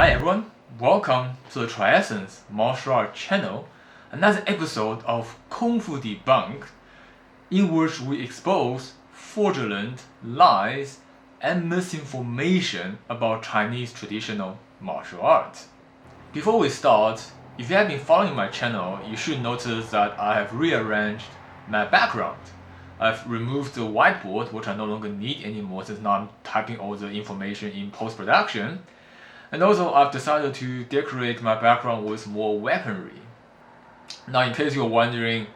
Hi everyone, welcome to the TriEssence martial art channel, another episode of Kung Fu Debunked, in which we expose fraudulent lies and misinformation about Chinese traditional martial arts. Before we start, if you have been following my channel, you should notice that I have rearranged my background. I've removed the whiteboard, which I no longer need anymore since now I'm typing all the information in post-production. And also I've decided to decorate my background with more weaponry. Now in case you're wondering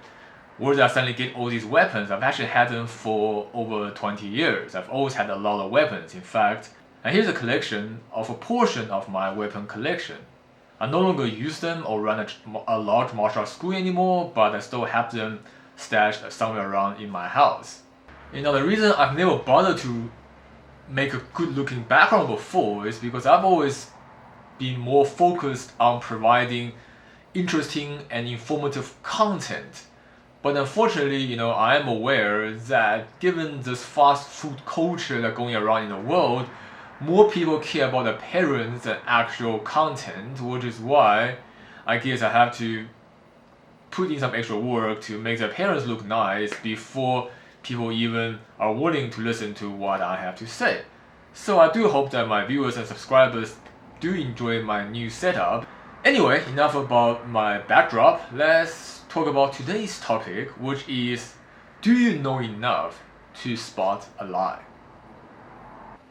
where did I suddenly get all these weapons, I've actually had them for over 20 years. I've always had a lot of weapons, in fact. And here's a collection of a portion of my weapon collection. I no longer use them or run a large martial arts school anymore, but I still have them stashed somewhere around in my house. You know, the reason I've never bothered to make a good looking background before is because I've always been more focused on providing interesting and informative content. But unfortunately, I am aware that given this fast food culture that's going around in the world, more people care about appearance than actual content, which is why I guess I have to put in some extra work to make the appearance look nice before people even are willing to listen to what I have to say. So I do hope that my viewers and subscribers do enjoy my new setup. Anyway, enough about my backdrop. Let's talk about today's topic, which is, do you know enough to spot a lie?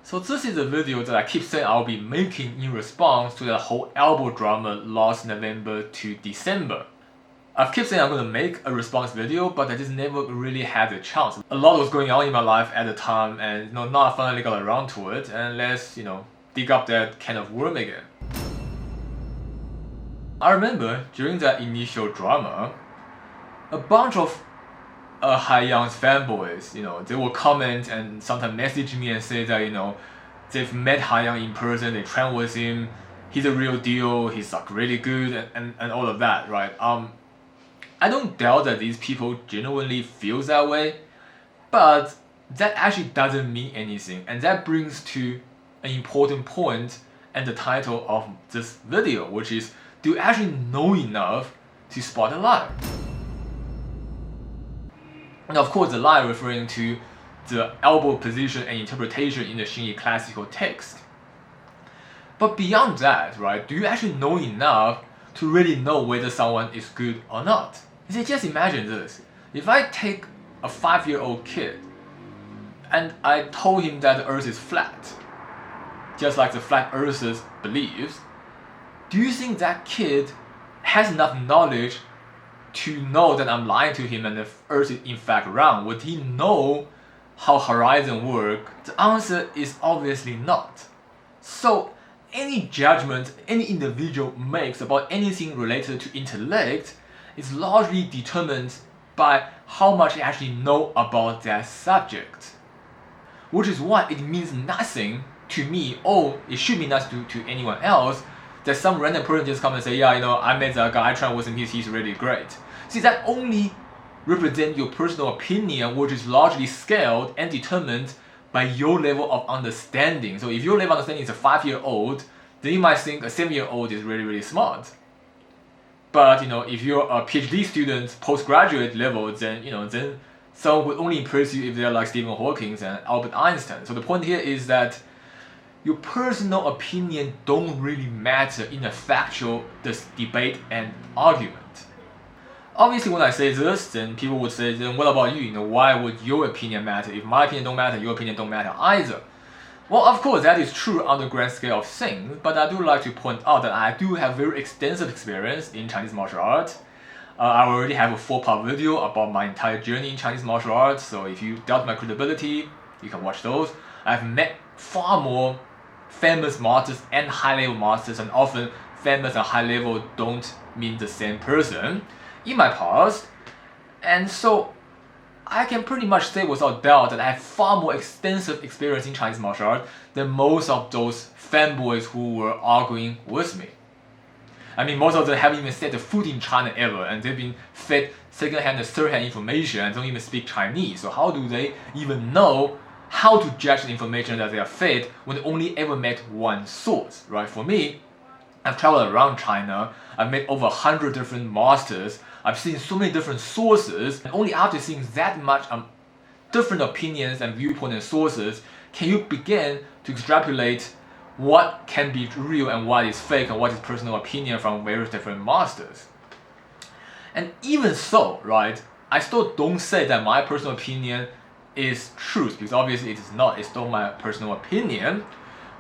So this is a video that I keep saying I'll be making in response to the whole Elbo drama last November to December. I've kept saying I'm going to make a response video, but I just never really had the chance. A lot was going on in my life at the time, and now I finally got around to it, and let's, dig up that can of worm again. I remember during that initial drama, a bunch of Haiyang's fanboys, they will comment and sometimes message me and say that, they've met Haiyang in person, they train with him, he's a real deal, he's like really good, and all of that, right? I don't doubt that these people genuinely feel that way, but that actually doesn't mean anything, and that brings to an important point and the title of this video, which is, do you actually know enough to spot a lie? And of course, the lie referring to the elbow position and interpretation in the Xingyi classical text. But beyond that, right, do you actually know enough to really know whether someone is good or not? You see, just imagine this. If I take a 5-year-old kid and I told him that the earth is flat, just like the flat earthers believes, do you think that kid has enough knowledge to know that I'm lying to him and the earth is in fact round? Would he know how horizon work? The answer is obviously not. So any judgment any individual makes about anything related to intellect is largely determined by how much they actually know about that subject. Which is why it means nothing to me, or it should mean nothing to anyone else, that some random person just come and say, yeah, I met that guy, I trained with him, he's really great. See, that only represents your personal opinion, which is largely scaled and determined by your level of understanding. So if your level of understanding is a 5-year-old, then you might think a 7-year-old is really, really smart. But if you're a PhD student, postgraduate level, then someone would only impress you if they're like Stephen Hawking and Albert Einstein. So the point here is that your personal opinion don't really matter in a factual debate and argument. Obviously, when I say this, then people would say, then what about you? Why would your opinion matter? If my opinion don't matter, your opinion don't matter either. Well, of course, that is true on the grand scale of things, but I do like to point out that I do have very extensive experience in Chinese martial arts. I already have a 4-part video about my entire journey in Chinese martial arts, so if you doubt my credibility, you can watch those. I've met far more famous masters and high-level masters, and often famous and high-level don't mean the same person in my past, and so I can pretty much say without doubt that I have far more extensive experience in Chinese martial arts than most of those fanboys who were arguing with me. I mean, most of them haven't even set foot in China ever, and they've been fed second-hand and third-hand information and don't even speak Chinese. So how do they even know how to judge the information that they are fed when they only ever met one source, right? For me, I've traveled around China, I've met over 100 different masters, I've seen so many different sources, and only after seeing that much different opinions and viewpoints and sources can you begin to extrapolate what can be real and what is fake and what is personal opinion from various different masters. And even so, right, I still don't say that my personal opinion is truth, because obviously it is not, it's still my personal opinion,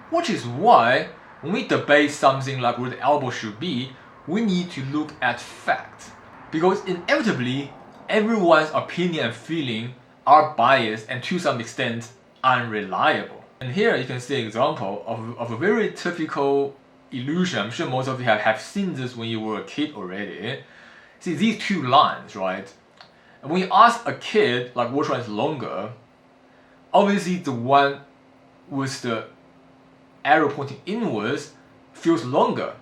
which is why when we debate something like where the elbow should be, we need to look at facts. Because inevitably, everyone's opinion and feeling are biased and to some extent unreliable. And here you can see an example of a very typical illusion. I'm sure most of you have seen this when you were a kid already. See these two lines, right? And when you ask a kid like which one is longer, obviously the one with the arrow pointing inwards feels longer.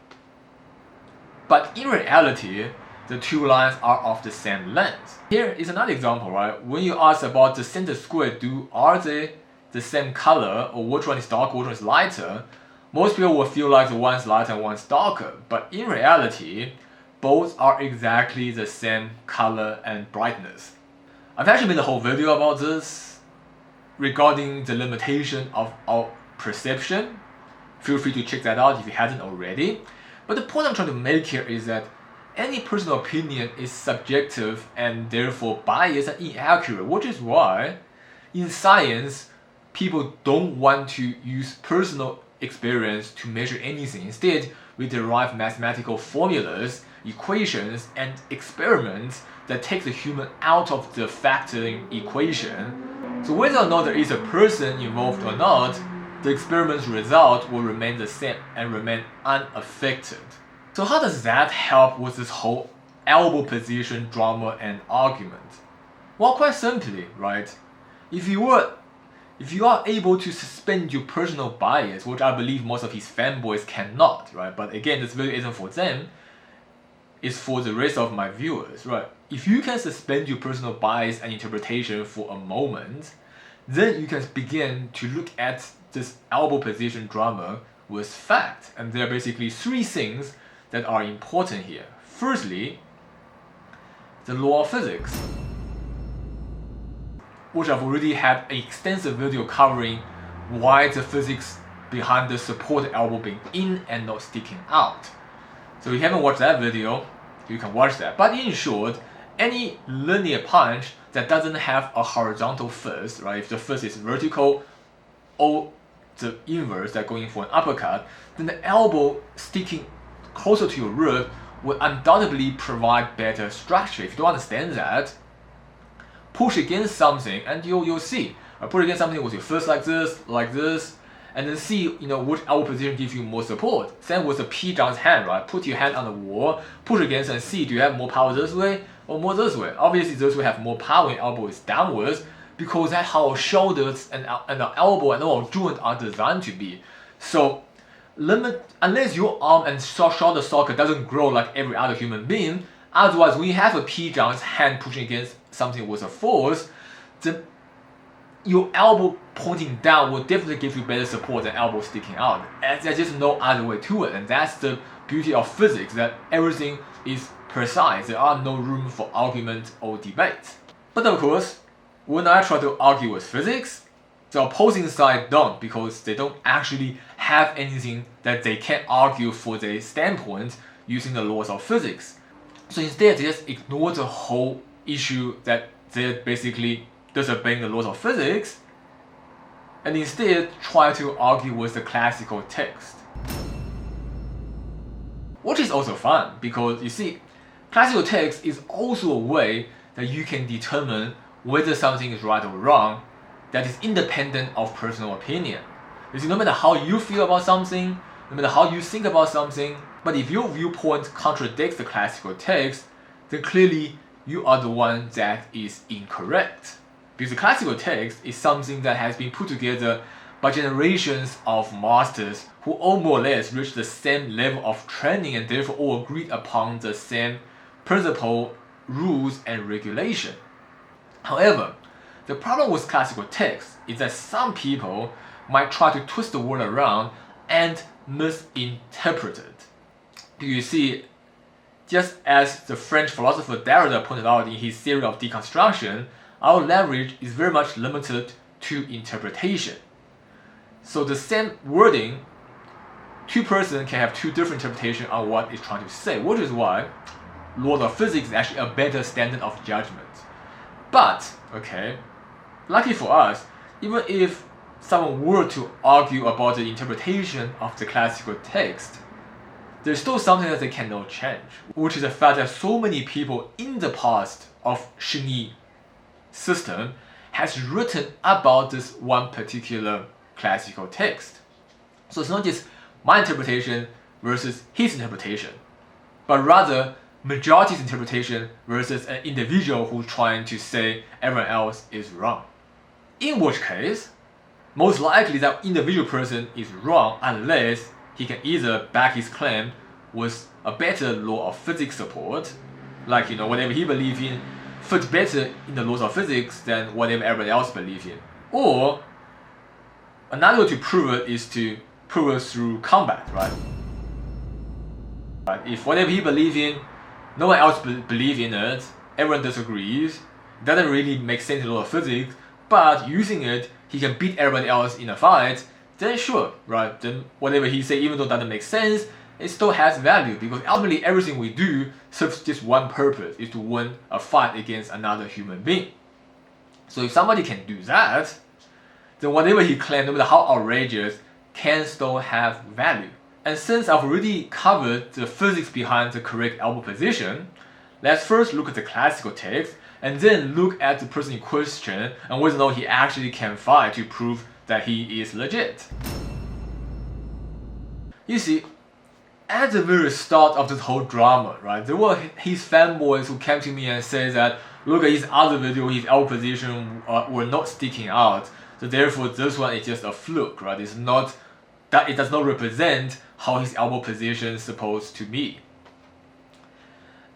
But in reality, the two lines are of the same length. Here is another example, right? When you ask about the center square, are they the same color, or which one is darker, which one is lighter? Most people will feel like the one's lighter and one's darker, but in reality, both are exactly the same color and brightness. I've actually made a whole video about this regarding the limitation of our perception. Feel free to check that out if you hadn't already. But the point I'm trying to make here is that any personal opinion is subjective and therefore biased and inaccurate, which is why in science people don't want to use personal experience to measure anything. Instead, we derive mathematical formulas, equations, and experiments that take the human out of the factoring equation. So whether or not there is a person involved or not, the experiment's result will remain the same and remain unaffected. So how does that help with this whole elbow position drama and argument? Well, quite simply, right? If you are able to suspend your personal bias, which I believe most of his fanboys cannot, right? But again, this video isn't for them, it's for the rest of my viewers, right? If you can suspend your personal bias and interpretation for a moment, then you can begin to look at this elbow position drama with fact. And there are basically three things that are important here. Firstly, the law of physics, which I've already had an extensive video covering why the physics behind the supported elbow being in and not sticking out. So if you haven't watched that video, you can watch that. But in short, any linear punch that doesn't have a horizontal fist, right? If the fist is vertical or the inverse, that going for an uppercut, then the elbow sticking closer to your rib will undoubtedly provide better structure. If you don't understand that, push against something and you'll see. Push against something with your fist like this, and then see which elbow position gives you more support. Same with the pt1's hand, right? Put your hand on the wall, push against and see, do you have more power this way or more this way? Obviously this way have more power when elbow is downwards, because that's how our shoulders and our elbow and our joint are designed to be. So unless your arm and shoulder socket doesn't grow like every other human being, otherwise when you have a pt1's hand pushing against something with a force, then your elbow pointing down will definitely give you better support than elbow sticking out. And there's just no other way to it. And that's the beauty of physics, that everything is precise. There are no room for argument or debate. But of course, when I try to argue with physics, the opposing side don't, because they don't actually have anything that they can argue for their standpoint using the laws of physics. So instead, they just ignore the whole issue that they're basically disobeying the laws of physics, and instead try to argue with the classical text. Which is also fun, because you see, classical text is also a way that you can determine whether something is right or wrong that is independent of personal opinion. You see, no matter how you feel about something, no matter how you think about something, but if your viewpoint contradicts the classical text, then clearly you are the one that is incorrect. Because the classical text is something that has been put together by generations of masters who all more or less reached the same level of training and therefore all agreed upon the same principle, rules, and regulation. However, the problem with classical text is that some people might try to twist the word around and misinterpret it. You see, just as the French philosopher Derrida pointed out in his theory of deconstruction, our language is very much limited to interpretation. So the same wording, two persons can have two different interpretations on what it's trying to say, which is why laws of physics is actually a better standard of judgment. But, okay, lucky for us, even if someone were to argue about the interpretation of the classical text, there's still something that they cannot change, which is the fact that so many people in the past of Xingyi system has written about this one particular classical text. So it's not just my interpretation versus his interpretation, but rather majority's interpretation versus an individual who's trying to say everyone else is wrong. In which case, most likely that individual person is wrong unless he can either back his claim with a better law of physics support, like whatever he believes in fits better in the laws of physics than whatever everybody else believes in. Or another way to prove it is to prove it through combat, right? If whatever he believes in, no one else believes in it, everyone disagrees, doesn't really make sense in the law of physics, but using it, he can beat everybody else in a fight, then sure, right? Then whatever he says, even though it doesn't make sense, it still has value, because ultimately everything we do serves just one purpose, is to win a fight against another human being. So if somebody can do that, then whatever he claims, no matter how outrageous, can still have value. And since I've already covered the physics behind the correct elbow position, let's first look at the classical text, and then look at the person in question and whether or not he actually can fight to prove that he is legit. You see, at the very start of this whole drama, right, there were his fanboys who came to me and said that look at his other video, his elbow position were not sticking out, so therefore this one is just a fluke, right? It's not that it does not represent how his elbow position is supposed to be.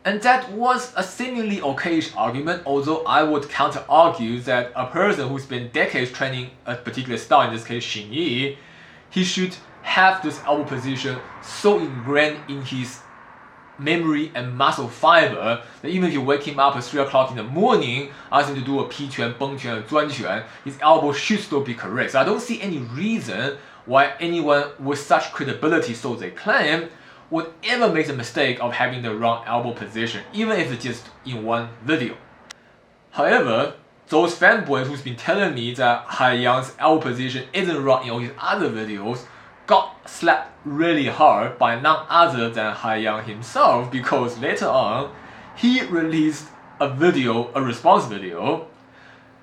And that was a seemingly okayish argument, although I would counter-argue that a person who spent decades training a particular style, in this case Xingyi, he should have this elbow position so ingrained in his memory and muscle fiber that even if you wake him up at 3 o'clock in the morning, ask him to do a pt1, 崩拳, or 钻拳, his elbow should still be correct. So I don't see any reason why anyone with such credibility, so they claim, would ever make the mistake of having the wrong elbow position, even if it's just in one video. However, those fanboys who's been telling me that Haiyang's elbow position isn't wrong in all his other videos got slapped really hard by none other than Haiyang himself, because later on, he released a response video,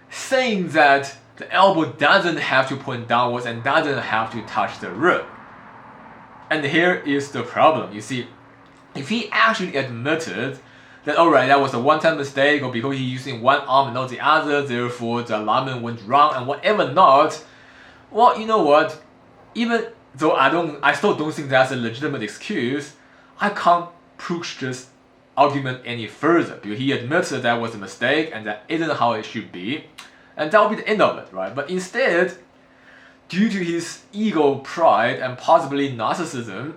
saying that the elbow doesn't have to point downwards and doesn't have to touch the rib. And here is the problem. You see, if he actually admitted that alright, that was a one-time mistake, or because he's using one arm and not the other, therefore the alignment went wrong and whatever not, well, you know what? Even though I still don't think that's a legitimate excuse, I can't push this argument any further, because he admits that that was a mistake and that isn't how it should be, and that will be the end of it, right? But instead, due to his ego, pride, and possibly narcissism,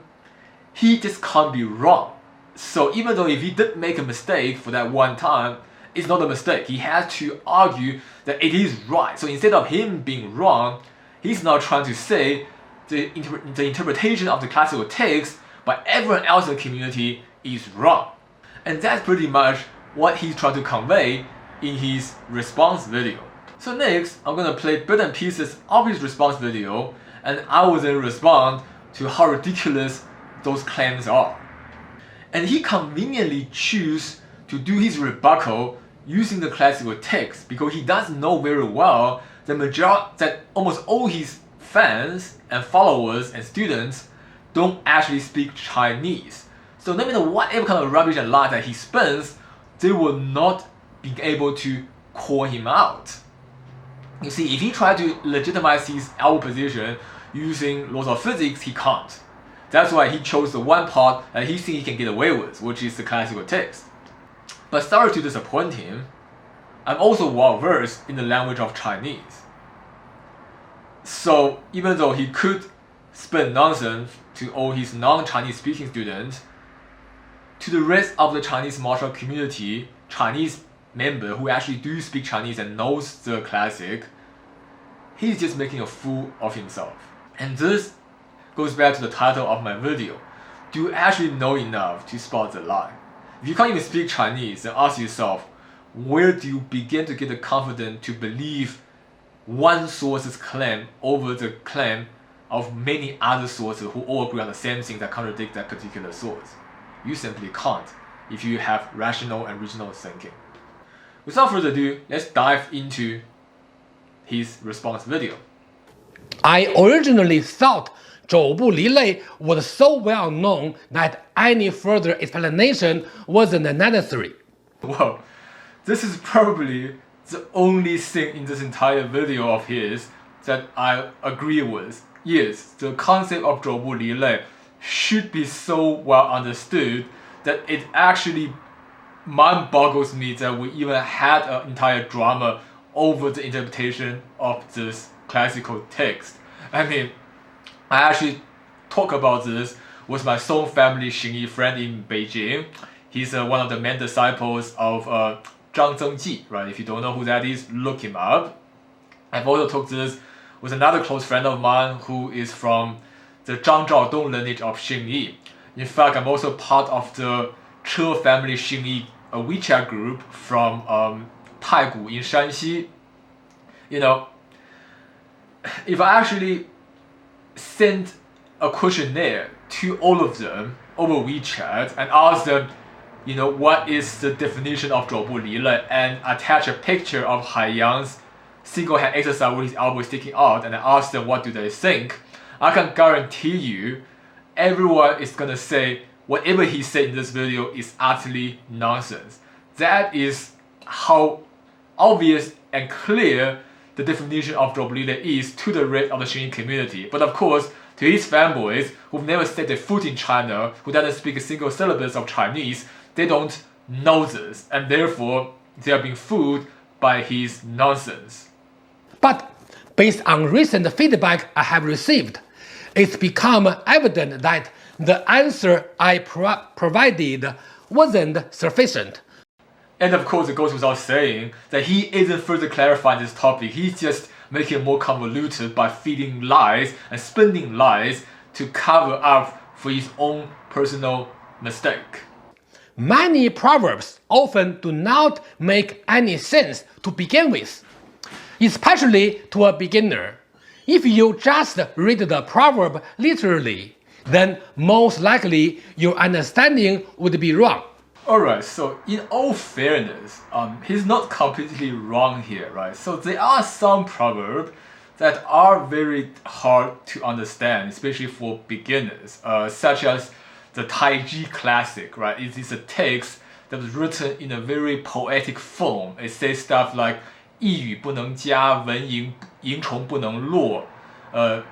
he just can't be wrong. So even though if he did make a mistake for that one time, it's not a mistake. He has to argue that it is right. So instead of him being wrong, he's now trying to say the interpretation of the classical text by everyone else in the community is wrong. And that's pretty much what he's trying to convey in his response video. So next, I'm gonna play bits and pieces of his response video, and I will then respond to how ridiculous those claims are. And he conveniently chooses to do his rebuttal using the classical text, because he does know very well that almost all his fans and followers and students don't actually speak Chinese. So no matter whatever kind of rubbish and lies that he spins, they will not be able to call him out. You see, if he tried to legitimize his elbow position using laws of physics, he can't. That's why he chose the one part that he thinks he can get away with, which is the classical text. But sorry to disappoint him, I'm also well versed in the language of Chinese. So even though he could spin nonsense to all his non-Chinese speaking students, to the rest of the Chinese martial community, Chinese member who actually do speak Chinese and knows the classic, he's just making a fool of himself. And this goes back to the title of my video. Do you actually know enough to spot the lie? If you can't even speak Chinese, then ask yourself, where do you begin to get the confidence to believe one source's claim over the claim of many other sources who all agree on the same thing that contradict that particular source? You simply can't if you have rational and reasonable thinking. Without further ado, let's dive into his response video. I originally thought 肘部离类 was so well known that any further explanation wasn't necessary. Well, this is probably the only thing in this entire video of his that I agree with. Yes, the concept of 肘部离类 should be so well understood that it actually mind boggles me that we even had an entire drama over the interpretation of this classical text. I mean, I actually talk about this with my Song family Xingyi friend in Beijing. He's one of the main disciples of Xingyi, right? If you don't know who that is, look him up. I've also talked this with another close friend of mine who is from the Zhang Zhaodong lineage of Xingyi. In fact, I'm also part of the Che family Xingyi, a WeChat group from Taigu in Shanxi. You know, if I actually send a questionnaire to all of them over WeChat and ask them, you know, what is the definition of 肘部离类, and attach a picture of Haiyang's single hand exercise with his elbow sticking out, and I ask them what do they think, I can guarantee you everyone is gonna say whatever he said in this video is utterly nonsense. That is how obvious and clear the definition of 肘部离类 is to the rest of the Xingyi community. But of course, to his fanboys who've never set their foot in China, who doesn't speak a single syllable of Chinese, they don't know this, and therefore they are being fooled by his nonsense. But based on recent feedback I have received, it's become evident that the answer I provided wasn't sufficient. And of course, it goes without saying that he isn't further clarifying this topic. He's just making it more convoluted by feeding lies and spinning lies to cover up for his own personal mistake. Many proverbs often do not make any sense to begin with, especially to a beginner. If you just read the proverb literally, then most likely your understanding would be wrong. Alright, so in all fairness, he's not completely wrong here, right? So there are some proverbs that are very hard to understand, especially for beginners, such as the Taiji classic, right? It is a text that was written in a very poetic form. It says stuff like 一语不能加，蚊蝇虫不能落，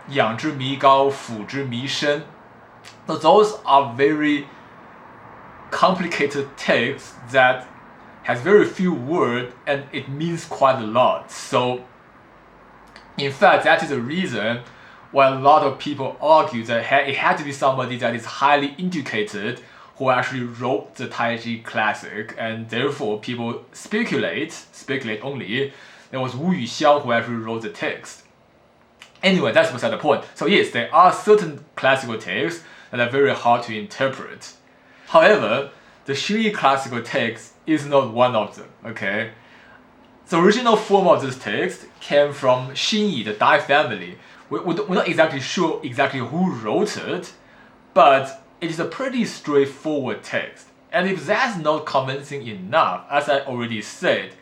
仰之弥高，俯之弥深. So those are very complicated text that has very few words and it means quite a lot. So in fact, that is the reason why a lot of people argue that it had to be somebody that is highly educated who actually wrote the Taiji classic, and therefore people speculate only, there was Wu Yuxiang who actually wrote the text. Anyway, that's beside the point. So yes, there are certain classical texts that are very hard to interpret. However, the Xingyi classical text is not one of them, okay? The original form of this text came from Xingyi, the Dai family. We're not exactly sure who wrote it, but it is a pretty straightforward text. And if that's not convincing enough, as I already said,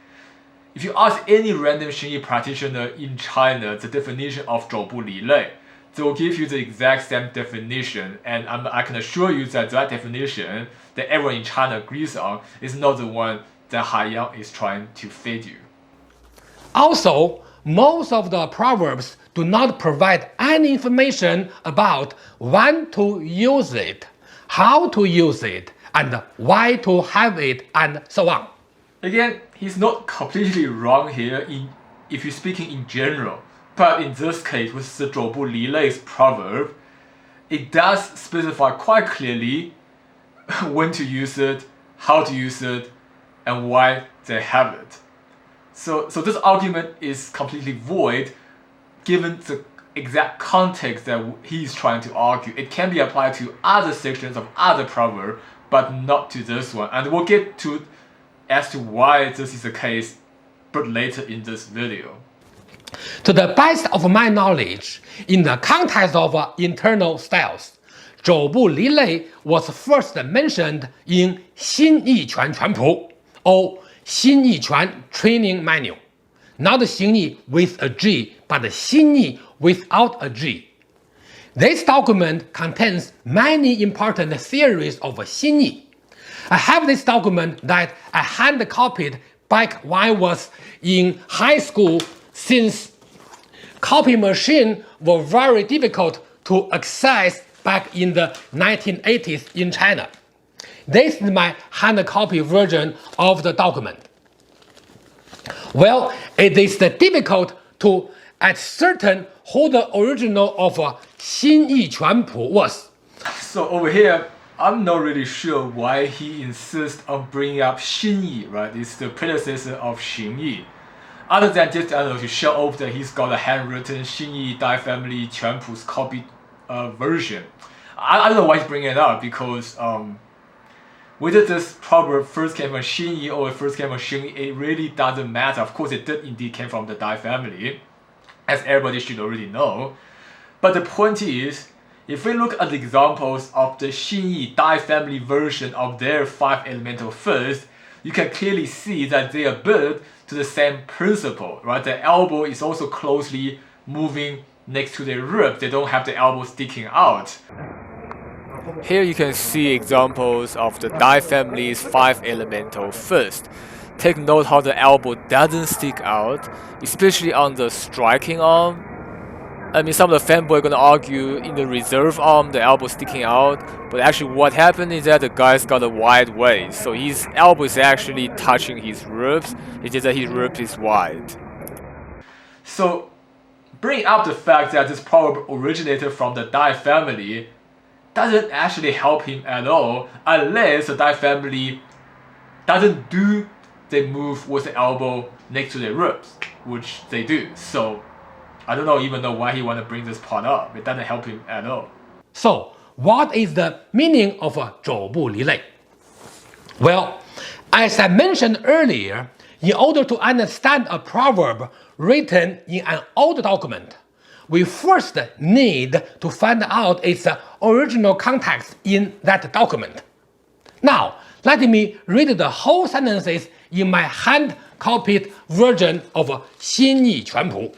if you ask any random Xingyi practitioner in China the definition of 肘部离类, they will give you the exact same definition, and I can assure you that that definition that everyone in China agrees on is not the one that Haiyang is trying to feed you. Also, most of the proverbs do not provide any information about when to use it, how to use it, and why to have it, and so on. Again, he's not completely wrong here if you're speaking in general. But in this case, with the 肘部离类 proverb, it does specify quite clearly when to use it, how to use it, and why they have it. So this argument is completely void given the exact context that he's trying to argue. It can be applied to other sections of other proverbs, but not to this one. And we'll get to as to why this is the case, but later in this video. To the best of my knowledge, in the context of internal styles, 肘部离类 was first mentioned in 新义拳拳谱 or 新义拳 training manual. Not 新义 with a G, but 新义 without a G. This document contains many important theories of 新义. I have this document that I hand copied back when I was in high school, since copy machines were very difficult to access back in the 1980s in China. This is my hand copy version of the document. Well, it is difficult to ascertain who the original of 新义拳谱 was. So over here, I'm not really sure why he insists on bringing up Xingyi, right? It's the predecessor of Xingyi. Other than just, I don't know, to show off that he's got a handwritten Xingyi Dai family Quanpu's copy version. I don't know why he's bringing it up, because whether this proverb first came from Xingyi or it first came from Xingyi, it really doesn't matter. Of course, it did indeed came from the Dai family, as everybody should already know. But the point is, if we look at the examples of the Xingyi Dai family version of their 5 elemental first, you can clearly see that they are built to the same principle, right? The elbow is also closely moving next to the rib. They don't have the elbow sticking out. Here you can see examples of the Dai family's 5 elemental first. Take note how the elbow doesn't stick out, especially on the striking arm. I mean, some of the fanboys are gonna argue in the reserve arm the elbow sticking out, but actually what happened is that the guy's got a wide waist, so his elbow is actually touching his ribs. It's just that his ribs is wide. So, bring up the fact that this proverb originated from the Dai family doesn't actually help him at all, unless the Dai family doesn't do the move with the elbow next to their ribs, which they do. So I don't even know why he want to bring this part up. It doesn't help him at all. So, what is the meaning of 肘部离类? Well, as I mentioned earlier, in order to understand a proverb written in an old document, we first need to find out its original context in that document. Now, let me read the whole sentences in my hand-copied version of 新义拳谱.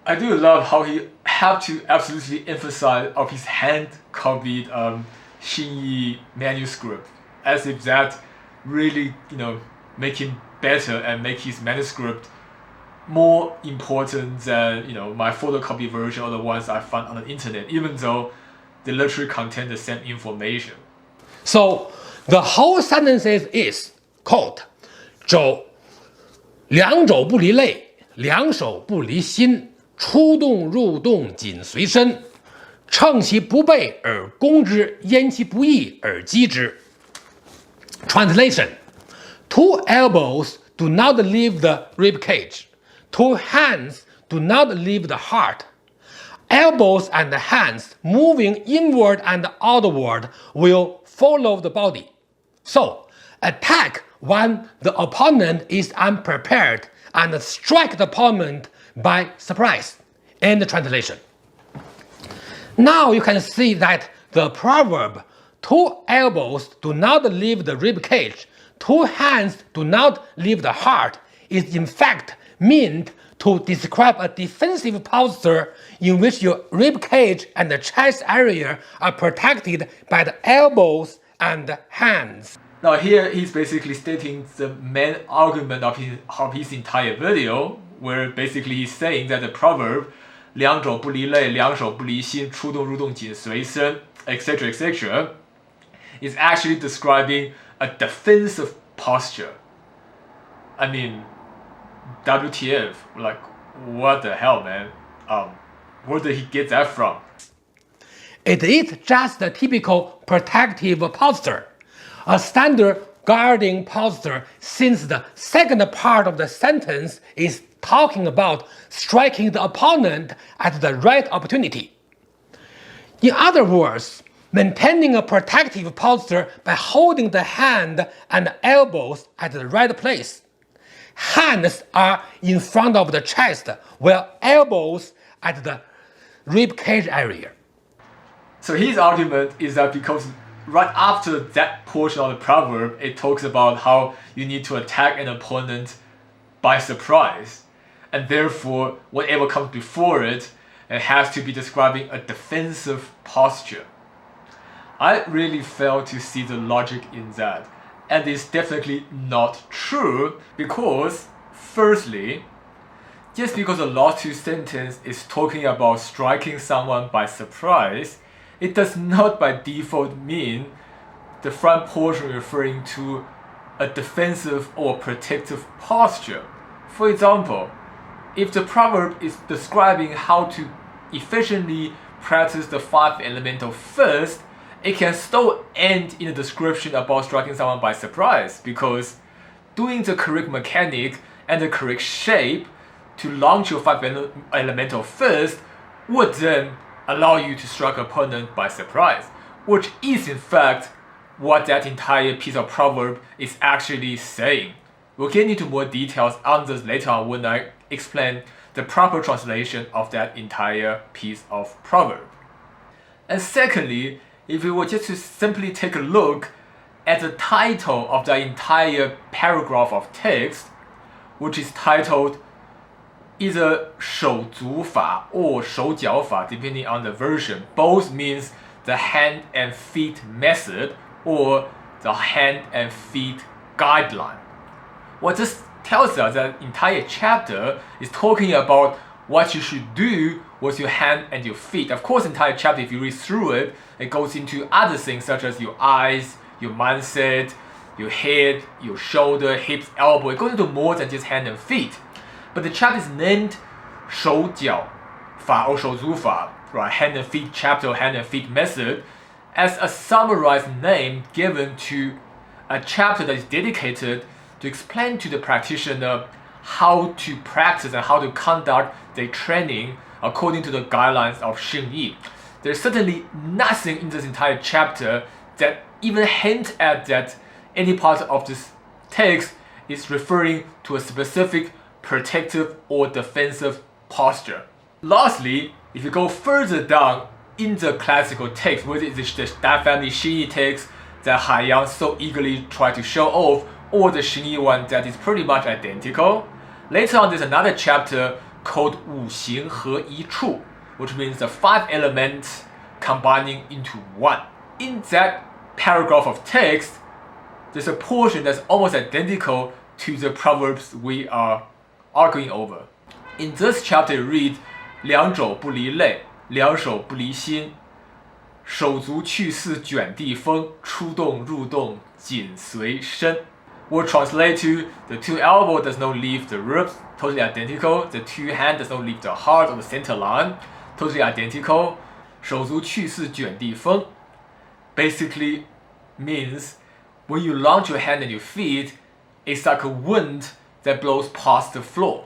I do love how he have to absolutely emphasize of his hand-copied Xingyi manuscript, as if that really, make him better and make his manuscript more important than, my photocopy version or the ones I found on the internet, even though they literally contain the same information. So the whole sentence is, quote, 两肘不离肋，两手不离心，出动入动紧随身，乘其不备而攻之，焉其不义而击之. Translation: 2 elbows do not leave the rib cage. 2 hands do not leave the heart. Elbows and hands moving inward and outward will follow the body. So, attack when the opponent is unprepared and strike the opponent by surprise. End translation. Now you can see that the proverb 2 elbows do not leave the rib cage, 2 hands do not leave the heart is in fact meant to describe a defensive posture in which your rib cage and the chest area are protected by the elbows and hands. Now here he's basically stating the main argument of his entire video, where basically he's saying that the proverb 两肘不离肋，两手不离心，出动入动紧随身, etc., etc., is actually describing a defensive posture. I mean, WTF, like, what the hell, man? Where did he get that from? It is just a typical protective posture. a standard guarding posture since the second part of the sentence is talking about striking the opponent at the right opportunity. In other words, maintaining a protective posture by holding the hand and elbows at the right place. Hands are in front of the chest, while elbows at the rib cage area. So his argument is that because right after that portion of the proverb, it talks about how you need to attack an opponent by surprise, and therefore whatever comes before it has to be describing a defensive posture. I really fail to see the logic in that, and it's definitely not true because, firstly, just because the last two sentences is talking about striking someone by surprise, it does not by default mean the front portion referring to a defensive or protective posture. For example, if the proverb is describing how to efficiently practice the 5 elemental first, it can still end in a description about striking someone by surprise, because doing the correct mechanic and the correct shape to launch your 5 elemental first would then allow you to strike opponent by surprise, which is in fact what that entire piece of proverb is actually saying. We'll get into more details on this later on when I explain the proper translation of that entire piece of proverb. And secondly, if we were just to simply take a look at the title of the entire paragraph of text, which is titled either 手足法 or 手脚法 depending on the version. Both means the hand and feet method or the hand and feet guideline. What this tells us that entire chapter is talking about what you should do with your hand and your feet. Of course, entire chapter, if you read through it, it goes into other things such as your eyes, your mindset, your head, your shoulder, hips, elbow. It goes into more than just hand and feet. But the chapter is named 手脚法 or 手足法, right? Hand and feet chapter or hand and feet method, as a summarized name given to a chapter that is dedicated to explain to the practitioner how to practice and how to conduct their training according to the guidelines of Xingyi. There's certainly nothing in this entire chapter that even hints at that any part of this text is referring to a specific protective or defensive posture. Lastly, if you go further down in the classical text, whether it's the that family Xingyi text that Haiyang so eagerly tried to show off, or the Xingyi one that is pretty much identical, later on there's another chapter called 五行合一处, which means the 5 elements combining into one. In that paragraph of text, there's a portion that's almost identical to the proverbs we are arguing over. In this chapter, you read 两肘不离肋，两手不离心，手足去似卷地风，出动入动紧随身. Will translate to the 2 elbow does not leave the ribs, totally identical. The 2 hand does not leave the heart or the center line, totally identical. 手足去似卷地风 basically means when you launch your hand and your feet, it's like a wind that blows past the floor.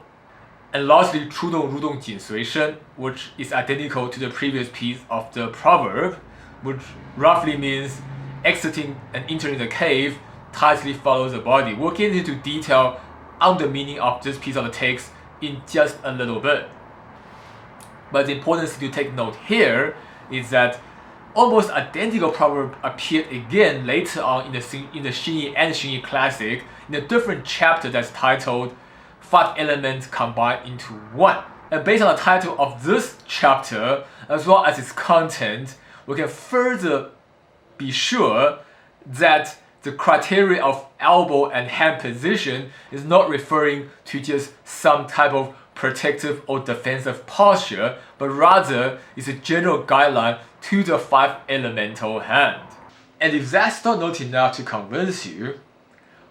And lastly, 出动入动紧随身, which is identical to the previous piece of the proverb, which roughly means exiting and entering the cave tightly follows the body. We'll get into detail on the meaning of this piece of the text in just a little bit. But the important thing to take note here is that almost identical proverb appeared again later on in the Xingyi and Xingyi Classic in a different chapter that's titled 5 elements combined into one. And based on the title of this chapter, as well as its content, we can further be sure that the criteria of elbow and hand position is not referring to just some type of protective or defensive posture, but rather is a general guideline to the 5 elemental hand. And if that's still not enough to convince you,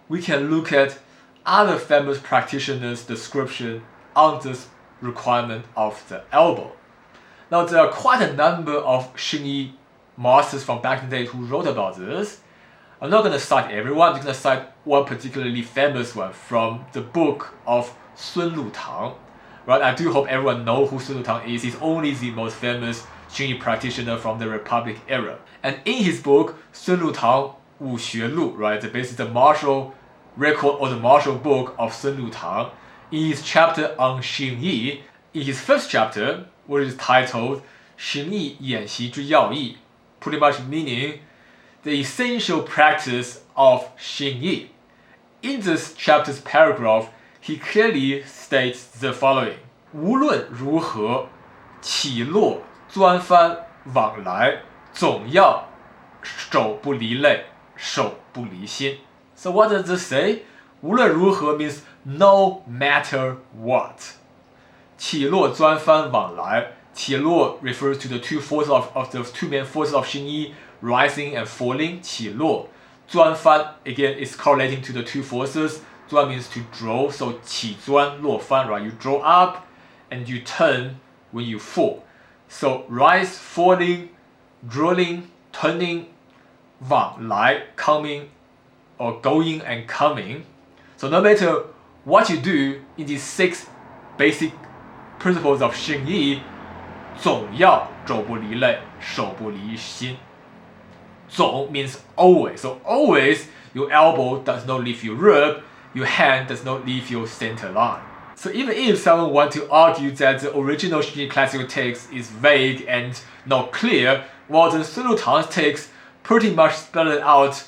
we can look at other famous practitioners' description on this requirement of the elbow. Now, there are quite a number of Xingyi masters from back in the day who wrote about this. I'm not going to cite everyone, I'm just going to cite one particularly famous one from the book of Sun Lutang. Right? I do hope everyone knows who Sun Lutang is. He's only the most famous Xingyi practitioner from the Republic era. And in his book, Sun Lutang Wu Xue Lu, right, basically the martial record or the martial book of Sun Lutang, in his chapter on Xingyi, in his first chapter, which is titled Xingyi 演习之要义, pretty much meaning the essential practice of Xingyi. In this chapter's paragraph, he clearly states the following: 无论如何，起落钻翻往来，总要手不离肋，手不离心。So what does this say? 无论如何 means no matter what. 起落钻翻往来，起落 refers to the two forces of the two main forces of Xingyi, rising and falling. 起落，钻翻 again is correlating to the two forces. 钻 means to draw, so 起钻落翻, right? You draw up and you turn when you fall. So rise, falling, drawing, turning, 往来 coming or going and coming. So no matter what you do in these 6 basic principles of Xingyi, 总要肘不离肋，手不离心。总 means always. So always your elbow does not leave your rib, your hand does not leave your center line. So even if someone wants to argue that the original Xingyi classical text is vague and not clear, well, then Sun Lutang's text pretty much spelled it out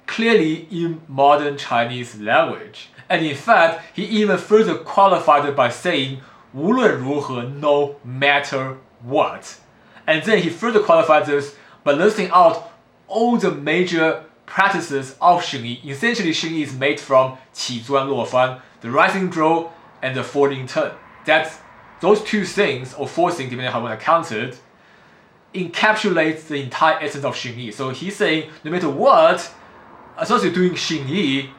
clearly in modern Chinese language. And in fact, he even further qualified it by saying 无论如何 no matter what. And then he further qualified this by listing out all the major practices of Xingyi. Essentially, Xingyi is made from 起钻落翻, the rising draw and the falling turn. That's those 2 things, or 4 things, depending on how you want to count it, encapsulates the entire essence of Xingyi. So he's saying, no matter what, as long as you're doing Xingyi,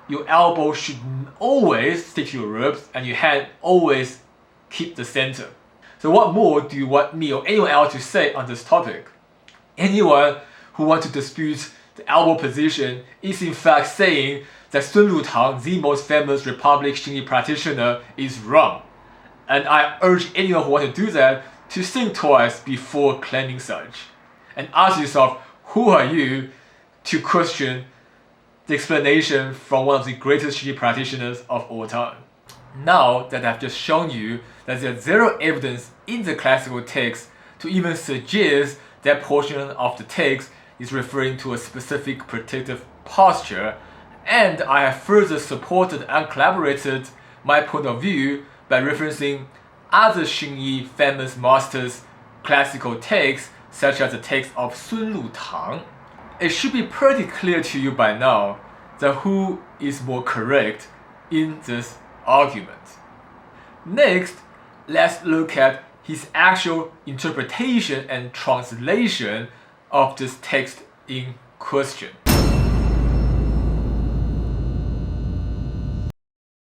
your elbow should always stick to your ribs and your hand always keep the center. So what more do you want me or anyone else to say on this topic? Anyone who wants to dispute the elbow position is in fact saying that Sun Lutang, the most famous Republic Xingyi practitioner, is wrong. And I urge anyone who wants to do that to think twice before claiming such. And ask yourself, who are you to question the explanation from one of the greatest Xingyi practitioners of all time? Now that I've just shown you that there's 0 evidence in the classical text to even suggest that portion of the text is referring to a specific protective posture, and I have further supported and collaborated my point of view by referencing other Xingyi famous masters' classical texts, such as the text of Sun Lutang, it should be pretty clear to you by now that who is more correct in this argument. Next, let's look at his actual interpretation and translation of this text in question.